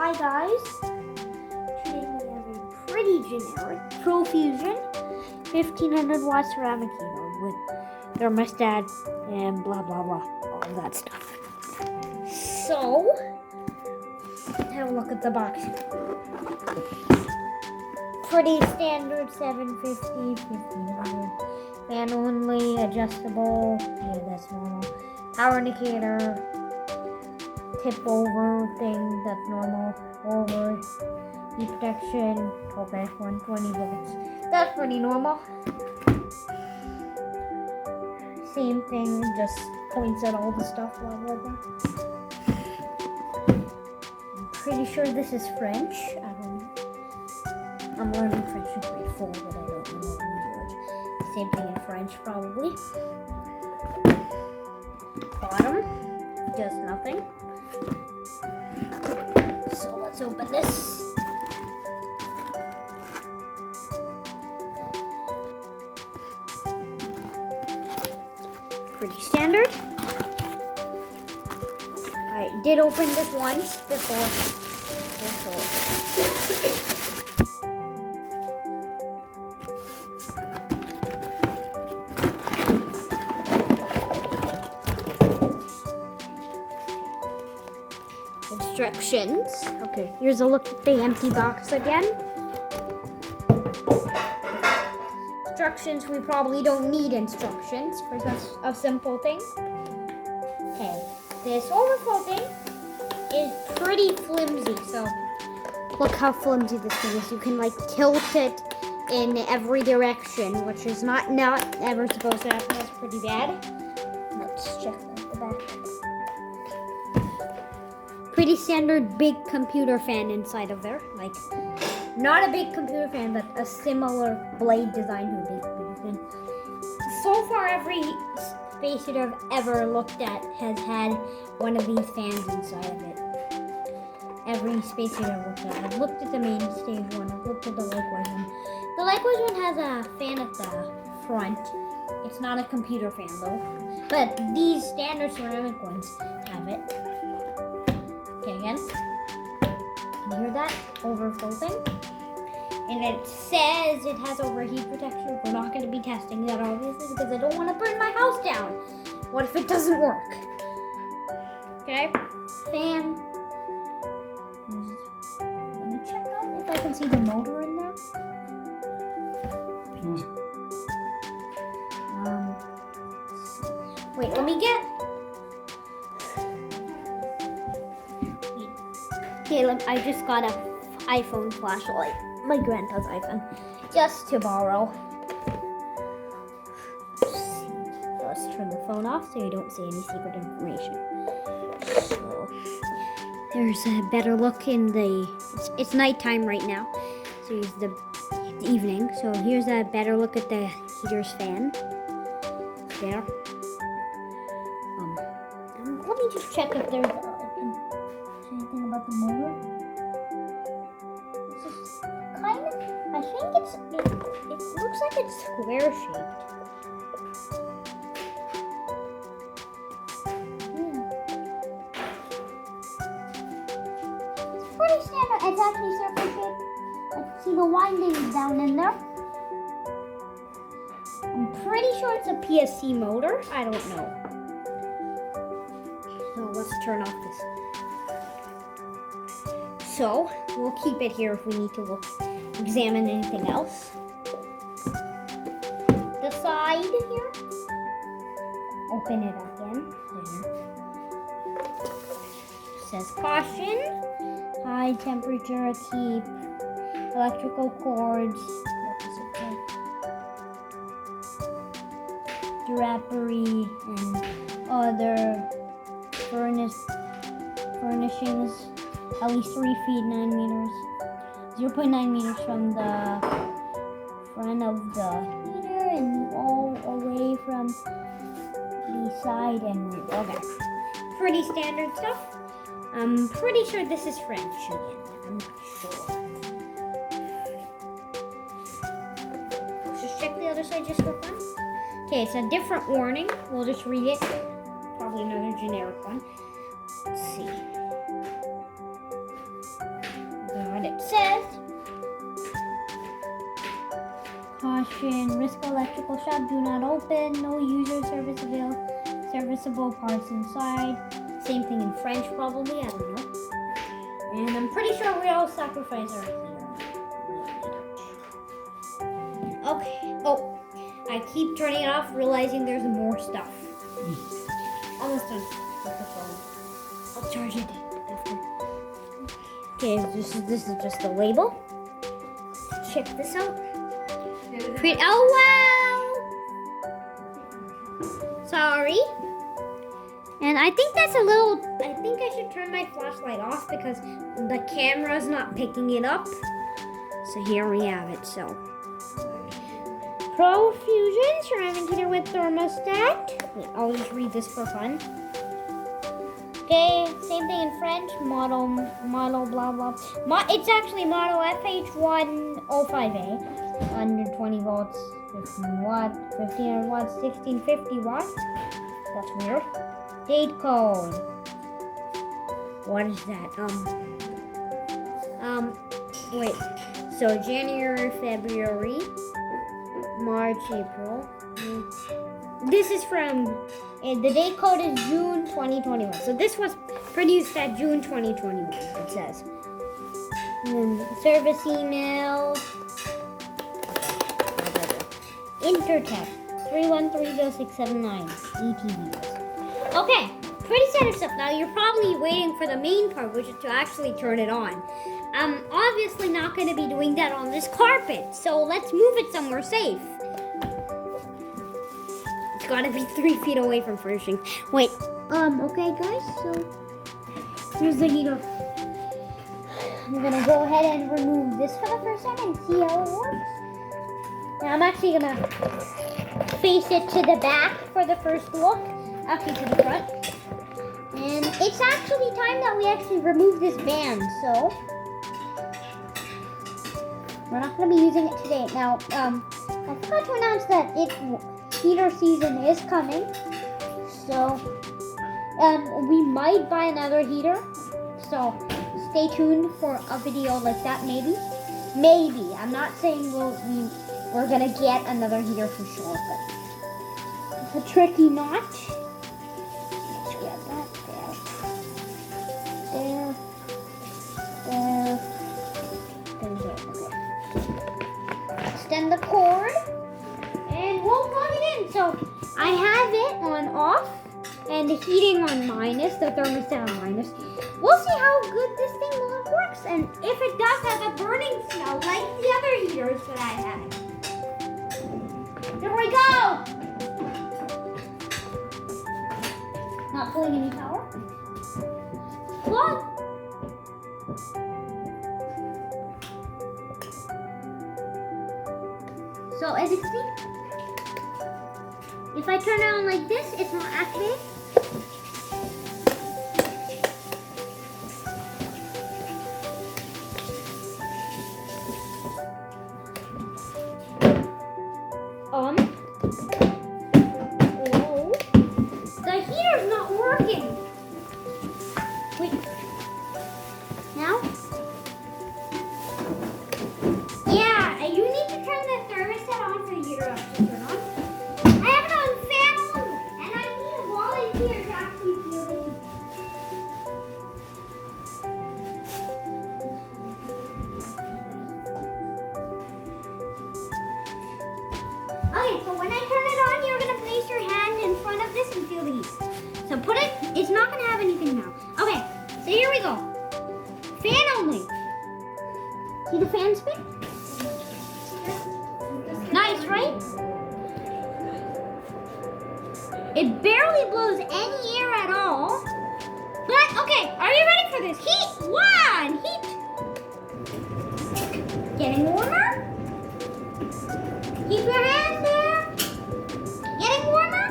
Hi guys, today we have a pretty generic ProFusion 1500 watt ceramic heater with thermostat and blah blah blah, all of that stuff. So, have a look at the box. Pretty standard 750, 1500. Fan only, adjustable, yeah that's normal. Power indicator, tip over thing, that's normal. Overheat protection, okay, 120 volts. That's pretty normal. Same thing, just points at all the stuff, blah blah blah. I'm pretty sure this is French. I'm learning French in grade 4, but I don't know language. Same thing in French, probably. Bottom, just nothing. So let's open this. Pretty standard. I did open this once before. Instructions. Okay, here's a look at the empty box again. Instructions, we probably don't need instructions for such a simple thing. Okay, this overflow thing is pretty flimsy, so look how flimsy this thing is. You can like tilt it in every direction, which is not ever supposed to happen. That's pretty bad. Let's check out the back. Pretty standard big computer fan inside of there. Like, not a big computer fan, but a similar blade design to a big computer fan. So far, every space heater I've ever looked at has had one of these fans inside of it. Every space heater I've looked at. I've looked at the main stage one. I've looked at the likewise one. The likewise one has a fan at the front. It's not a computer fan though. But these standard ceramic ones have it. Okay, again. Can you hear that overflow thing? And it says it has overheat protection. We're not going to be testing that obviously because I don't want to burn my house down. What if it doesn't work? Okay, fan. Let me check out if I can see the motor in there. Wait, let me get. Okay, I just got a iPhone flashlight. My grandpa's iPhone. Just to borrow. Let's turn the phone off so you don't see any secret information. So, there's a better look in the... It's nighttime right now. So here's the evening. So here's a better look at the heater's fan. There. Let me just check if there's anything about the motor. This is kind of, I think it looks like it's square shaped. Yeah. It's pretty standard. It's actually circle shaped. I can see the windings down in there. I'm pretty sure it's a PSC motor. I don't know. So let's turn off this. So, we'll keep it here if we need to examine anything else. The side here. Open it again. It says caution. High temperature, keep electrical cords. What is it called? Drapery and other furnishings. At least 3 feet 9 meters, 0.9 meters from the front of the heater and all away from the side and rear. Okay, pretty standard stuff. I'm pretty sure this is French again. I'm not sure. Let's just check the other side just for fun. Okay, it's a different warning. We'll just read it. Probably another generic one. Let's see. risk electrical shock. Do not open. No user serviceable parts inside. Same thing in French, probably. I don't know. And I'm pretty sure we all sacrifice our heater. Okay. Oh, I keep turning it off, realizing there's more stuff. Almost done with the phone. I'll charge it after. Okay, this is just the label. Check this out. Oh wow! Sorry. And I think that's a little. I think I should turn my flashlight off because the camera's not picking it up. So here we have it. So ProFusion ceramic heater with thermostat. Wait, I'll just read this for fun. Okay, same thing in French. Model, blah blah. It's actually model FH105A, 120 volts, 15 watts, 1500 watts, 1650 watts. That's weird. Date code. What is that? Wait. So January, February, March, April. This is from, the date code is June 2021. So this was produced at June 2021, it says. Service email. Intertech 3130679 ETV. Okay, pretty set of stuff. Now you're probably waiting for the main part, which is to actually turn it on. I'm obviously not going to be doing that on this carpet, so let's move it somewhere safe. It's got to be 3 feet away from furnishings. Wait, okay guys, so here's the heater. I'm going to go ahead and remove this for the first time and see how it works. Now I'm actually going to face it to the back for the first look. Actually to the front. And it's actually time that we actually remove this band, so we're not going to be using it today. Now, I forgot to announce that heater season is coming, so we might buy another heater, so stay tuned for a video like that, maybe. I'm not saying we're going to get another heater for sure, but it's a tricky notch. Get that there. Okay. Extend the cord, and we'll plug it in. So I have it on off, and the heating on minus, the thermostat on minus. We'll see how good this thing works, and if it does have a burning smell like the other heaters that I had. Here we go. Not pulling any power. Plug. So as you can see, if I turn it on like this, it's not activated. The heater's not working. Wait. Now? Yeah, you need to turn the thermostat on for the heater to turn on. I have it on fan only, and I need a volunteer to actually feel the heat. Okay, so when I turn it on, you're going to place your hand in front of this and feel the heat. So put it, it's not going to have anything now. Okay, so here we go. Fan only. See the fan spin? Nice, right? It barely blows any air at all. But, okay, are you ready for this? Heat 1, heat. Getting warmer. Keep your hand there. Getting warmer.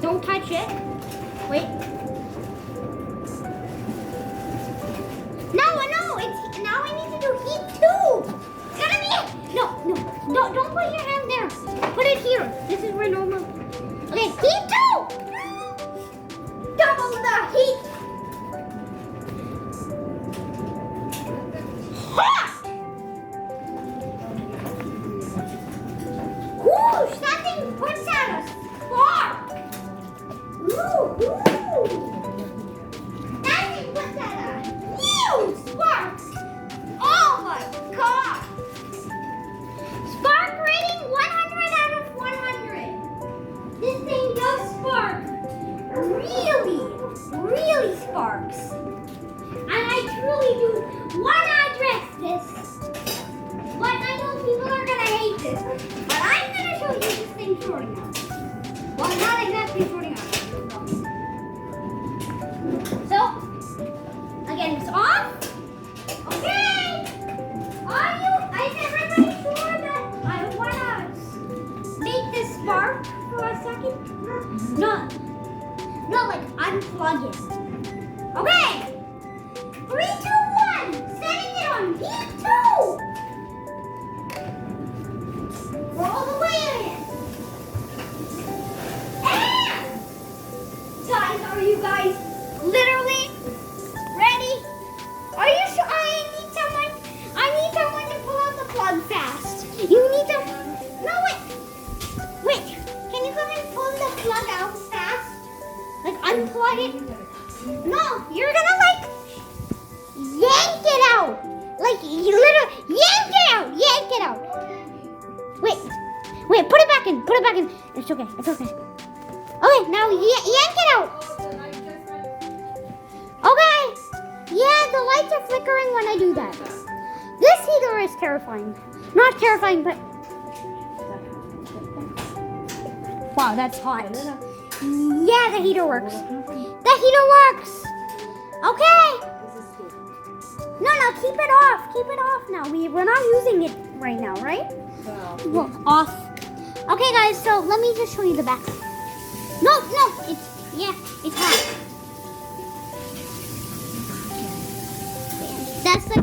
Don't touch it. Wait. No, it's now I need to do heat 2. It's gonna be it. No, don't put your hand there. Put it here. This is where normal. Okay, heat 2. Double the heat. thing puts out a spark. Ooh, ooh. That thing puts out a huge spark. Oh my god. Spark rating 100 out of 100. This thing does spark. Really sparks. And I truly do want to address this. But I know people are going to hate this. But I'm going to show you this thing shorting out. Well, not exactly shorting out. So, again, it's off. Okay. Is everybody sure that I want to make this spark for a second? No, like unplug it. Okay. 3, 2, 1. Setting it on heat 2. We're all the way in. And guys, are you guys literally ready? Are you sure? I need someone to pull out the plug fast. You need to. No, wait. Can you come and pull the plug out fast? Like unplug it. No, you're gonna like yank it out. Like you literally yank it out. Wait, put it back in. It's okay. Okay, now yank it out. Okay. Yeah, the lights are flickering when I do that. This heater is terrifying. Not terrifying, but wow, that's hot. Yeah, the heater works. Okay. No, keep it off. Keep it off now. We're not using it right now, right? Well, off. Okay, guys, so let me just show you the back. No, it's hot. That's the